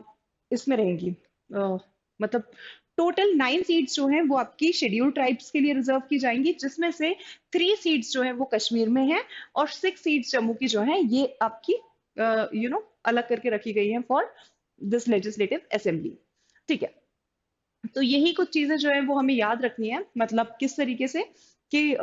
[SPEAKER 1] इसमें रहेंगी, मतलब टोटल 9 सीट्स जो हैं वो आपकी शेड्यूल ट्राइब्स के लिए रिजर्व की जाएंगी, जिसमें से 3 सीट्स जो है वो कश्मीर में है और 6 सीट्स जम्मू की जो है ये आपकी अलग करके रखी गई है फॉर दिस लेजिस्लेटिव असेंबली। ठीक है, तो यही कुछ चीजें जो है वो हमें याद रखनी है, मतलब किस तरीके से कि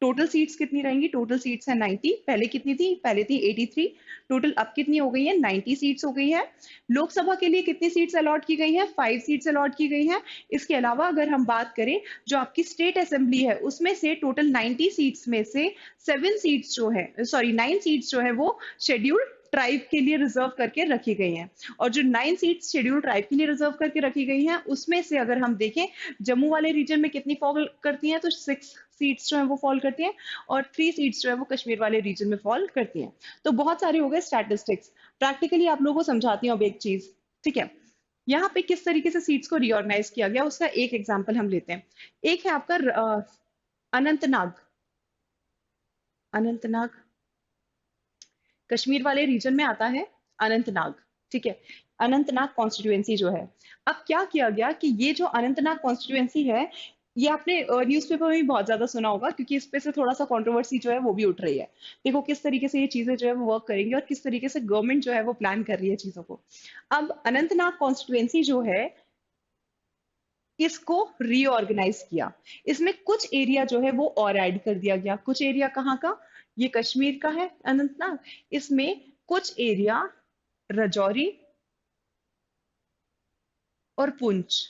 [SPEAKER 1] टोटल सीट्स कितनी रहेंगी। टोटल सीट्स है 90, पहले कितनी थी, पहले थी 83, टोटल अब कितनी हो गई है, 90 सीट्स हो गई है। लोकसभा के लिए कितनी सीट्स अलॉट की गई है, 5 सीट्स अलॉट की गई है। इसके अलावा अगर हम बात करें जो आपकी स्टेट असेंबली है उसमें से टोटल 90 सीट्स में से 7 सीट्स जो है, सॉरी 9 सीट्स जो है वो शेड्यूल्ड ट्राइब के लिए रिजर्व करके रखी गई हैं। और जो 9 सीट्स शेड्यूल ट्राइब के लिए रिजर्व करके रखी गई हैं उसमें से अगर हम देखें जम्मू वाले रीजन में कितनी फॉल करती हैं, तो 6 सीट्स जो है वो फॉल करती हैं और 3 सीट्स जो है वो कश्मीर वाले रीजन में फॉल करती हैं। तो बहुत सारे हो गए स्टैटिस्टिक्स। प्रैक्टिकली आप लोगों को समझाती हूँ अब एक चीज। ठीक है, यहाँ पे किस तरीके से सीट्स को रिऑर्गेनाइज किया गया उसका एक एग्जाम्पल हम लेते हैं। एक है आपका अनंतनाग। अनंतनाग कश्मीर वाले रीजन में आता है, अनंतनाग। ठीक है, अनंतनाग कॉन्स्टिट्यूएंसी जो है, अब क्या किया गया कि ये जो अनंतनाग कॉन्स्टिट्यूएंसी है ये आपने न्यूज़पेपर में भी बहुत ज्यादा सुना होगा, क्योंकि इस पे से थोड़ा सा कंट्रोवर्सी जो है वो भी उठ रही है। देखो किस तरीके से ये चीजें जो है वो वर्क करेंगी और किस तरीके से गवर्नमेंट जो है वो प्लान कर रही है चीजों को। अब अनंतनाग कॉन्स्टिट्यूएंसी जो है इसको रीऑर्गेनाइज किया, इसमें कुछ एरिया जो है वो और ऐड कर दिया गया। कुछ एरिया कहाँ का, ये कश्मीर का है अनंतनाग, इसमें कुछ एरिया राजौरी और पुंछ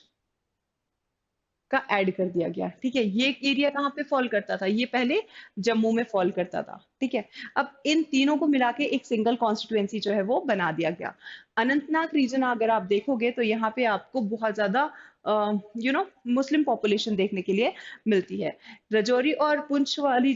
[SPEAKER 1] का ऐड कर दिया गया। ठीक है, ये एरिया कहाँ पे फॉल करता था, ये पहले जम्मू में फॉल करता था। ठीक है, अब इन तीनों को मिला के एक सिंगल कॉन्स्टिट्यूएंसी जो है वो बना दिया गया। अनंतनाग रीजन अगर आप देखोगे तो यहाँ पे आपको बहुत ज्यादा मुस्लिम पॉपुलेशन देखने के लिए मिलती है। रजौरी और पुंछ वाली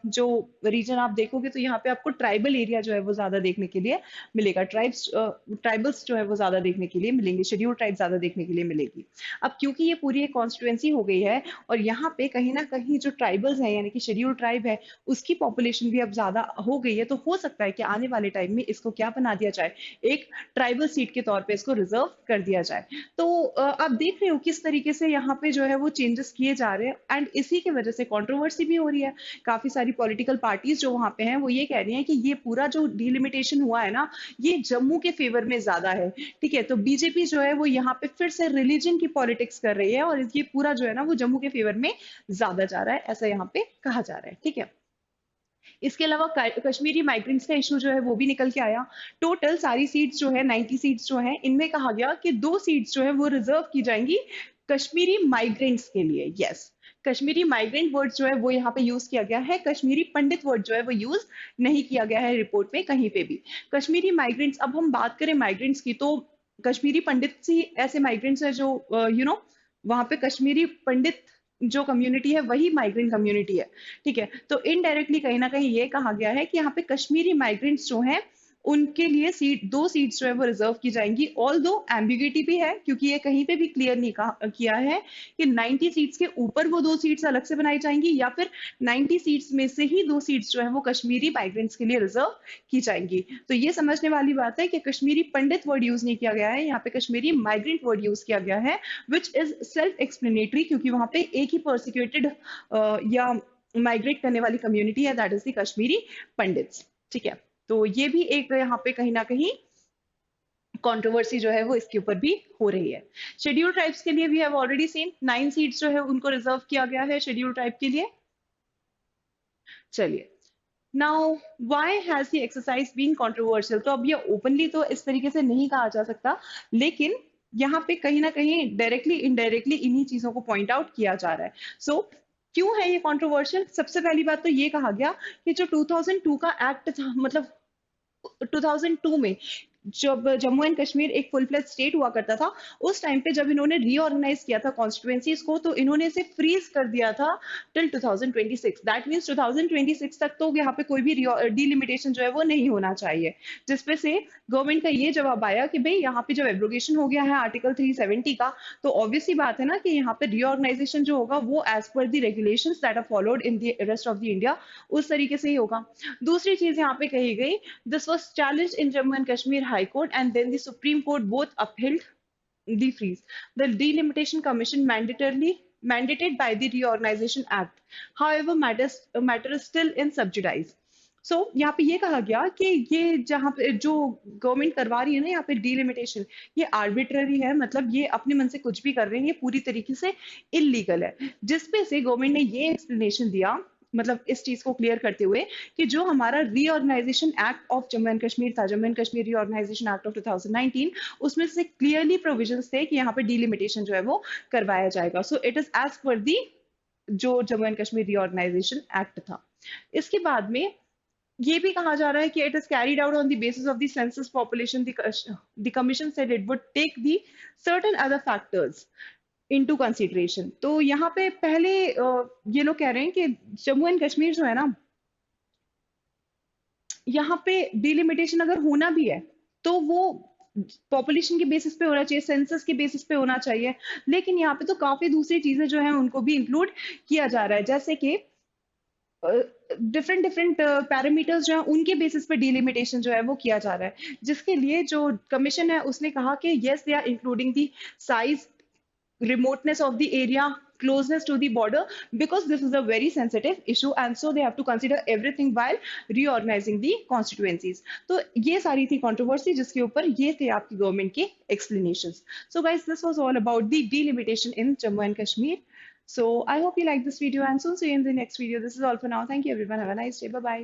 [SPEAKER 1] जो रीजन आप देखोगे तो यहाँ पे आपको ट्राइबल एरिया जो है वो ज्यादा देखने के लिए मिलेगा। ट्राइबल्स जो है वो ज्यादा देखने के लिए मिलेंगे, शेड्यूल ट्राइब ज्यादा देखने के लिए मिलेगी। अब क्योंकि ये पूरी एक कॉन्स्टिट्यूएंसी हो गई है और यहाँ पे कहीं ना कहीं जो ट्राइबल्स हैं यानी कि शेड्यूल ट्राइब है उसकी पॉपुलेशन भी अब ज्यादा हो गई है, तो हो सकता है कि आने वाले टाइम में इसको क्या बना दिया जाए, एक ट्राइबल सीट के तौर पे इसको रिजर्व कर दिया जाए। तो आप देख रहे हो किस तरीके से यहाँ पे जो है वो चेंजेस किए जा रहे हैं, एंड इसी की वजह से कंट्रोवर्सी भी हो रही है। काफी सारी पॉलिटिकल पार्टीज जो वहां पे हैं वो ये कह रही हैं कि ये पूरा जो डिलिमिटेशन हुआ है ना ये जम्मू के फेवर में ज्यादा है। ठीक है, तो बीजेपी जो है वो यहाँ पे फिर से रिलीजन की पॉलिटिक्स कर रही है और ये पूरा जो है ना वो जम्मू के फेवर में ज्यादा जा रहा है, ऐसा यहाँ पे कहा जा रहा है। ठीक है, इसके अलावा कश्मीरी माइग्रेंट्स का इशू जो है वो भी निकल के आया। टोटल सारी सीट्स जो है 90 सीट्स जो है इनमें कहा गया कि 2 सीट्स जो है वो रिजर्व की जाएंगी कश्मीरी माइग्रेंट्स के लिए। यस, कश्मीरी माइग्रेंट वर्ड जो है वो यहाँ पे यूज किया गया है, कश्मीरी पंडित वर्ड जो है वो यूज नहीं किया गया है रिपोर्ट में कहीं पे भी। कश्मीरी माइग्रेंट्स, अब हम बात करें माइग्रेंट्स की तो कश्मीरी पंडित ही ऐसे माइग्रेंट्स है जो वहां पे कश्मीरी पंडित जो कम्युनिटी है वही माइग्रेंट कम्युनिटी है। ठीक है, तो इनडायरेक्टली कहीं ना कहीं ये कहा गया है कि यहाँ पे कश्मीरी माइग्रेंट्स जो हैं उनके लिए 2 सीट्स जो है वो रिजर्व की जाएंगी। ऑल दो एम्बिग्यूटी भी है क्योंकि ये कहीं पे भी क्लियर नहीं किया है कि 90 सीट्स के ऊपर वो 2 सीट्स अलग से बनाई जाएंगी या फिर 90 सीट्स में से ही 2 सीट्स जो है वो कश्मीरी माइग्रेंट्स के लिए रिजर्व की जाएंगी। तो ये समझने वाली बात है कि कश्मीरी पंडित वर्ड यूज नहीं किया गया है, यहाँ पे कश्मीरी माइग्रेंट वर्ड यूज किया गया है, विच इज सेल्फ एक्सप्लेनेटरी, क्योंकि वहां पे एक ही परसिक्यूटेड या माइग्रेट करने वाली कम्युनिटी है, that is the Kashmiri pandits. ठीक है, तो ये भी एक यहाँ पे कहीं ना कहीं कंट्रोवर्सी जो है वो इसके ऊपर भी हो रही है। शेड्यूल ट्राइब्स के लिए we have already seen 9 seats जो है उनको रिजर्व किया गया है शेड्यूल ट्राइब के लिए। चलिए, now why has the exercise been controversial, तो अब ये ओपनली तो इस तरीके से नहीं कहा जा सकता, लेकिन यहाँ पे कहीं ना कहीं डायरेक्टली इनडायरेक्टली इन्हीं चीजों को पॉइंट आउट किया जा रहा है। सो क्यों है ये कंट्रोवर्शियल, सबसे पहली बात तो ये कहा गया कि जो 2002 का एक्ट था, मतलब 2002 में जब जम्मू एंड कश्मीर एक फुल फ्लेज स्टेट हुआ करता था, उस टाइम पे जब इन्होंने रीऑर्गेनाइज किया था कॉन्स्टिट्यूएंसीज को, तो इन्होंने इसे फ्रीज कर दिया था टिल 2026। दैट मीन्स 2026 तक तो यहाँ पे कोई भी डिलिमिटेशन जो है वो नहीं होना चाहिए, जिसपे से गवर्नमेंट का ये जवाब आया कि भाई यहाँ पे जब एब्रोगेशन हो गया है आर्टिकल 370 का, तो ऑब्वियसली बात है ना कि यहाँ पे रीऑर्गेनाइजेशन जो होगा वो as per the regulations that are followed in the rest of the India, उस तरीके से ही होगा। दूसरी चीज यहाँ पे कही गई, this was challenged in Jammu and Kashmir High Court, and then the Supreme Court both upheld the freeze. The Delimitation Commission mandated by the Reorganization Act. However, matter is still in subjudice. सो यहाँ पे ये कहा गया कि ये जहाँ पे जो गवर्नमेंट करवा रही है ना यहाँ पे डिलिमिटेशन, ये आर्बिट्ररी है, मतलब ये अपने मन से कुछ भी कर रहे हैं, ये पूरी तरीके से इलीगल है। जिसपे से गवर्नमेंट ने ये एक्सप्लेनेशन दिया, मतलब इस चीज को क्लियर करते हुए कि जो हमारा reorganisation act of Jammu and Kashmir था, Jammu and Kashmir reorganisation act of 2019, उसमें से क्लियरली प्रोविजंस थे कि यहाँ पे डिलिमिटेशन जो है वो करवाया जाएगा। सो इट इज एज पर दी जो Jammu and Kashmir reorganisation act था। इसके बाद में ये भी कहा जा रहा है कि it is carried out on the basis of the census population, the commission said it would take the certain other factors into consideration. तो यहाँ पे पहले ये लोग कह रहे हैं कि जम्मू एंड कश्मीर जो है ना, यहाँ पे डिलिमिटेशन अगर होना भी है तो वो पॉपुलेशन के बेसिस पे होना चाहिए, सेंसस के बेसिस पे होना चाहिए, लेकिन यहाँ पे तो काफी दूसरी चीजें जो है उनको भी इंक्लूड किया जा रहा है, जैसे कि डिफरेंट डिफरेंट पैरामीटर्स जो है उनके बेसिस पे डिलिमिटेशन जो है वो किया जा रहा है, जिसके लिए जो कमीशन है उसने कहा कि yes they are including the size, remoteness of the area, closeness to the border, because this is a very sensitive issue and so they have to consider everything while reorganizing the constituencies. तो ये सारी थी controversy जिसके ऊपर ये थे आपकी गवर्नमेंट के explanations. So guys, this was all about the delimitation in Jammu and Kashmir. So I hope you like this video and soon see you in the next video. This is all for now. Thank you everyone. Have a nice day. Bye bye.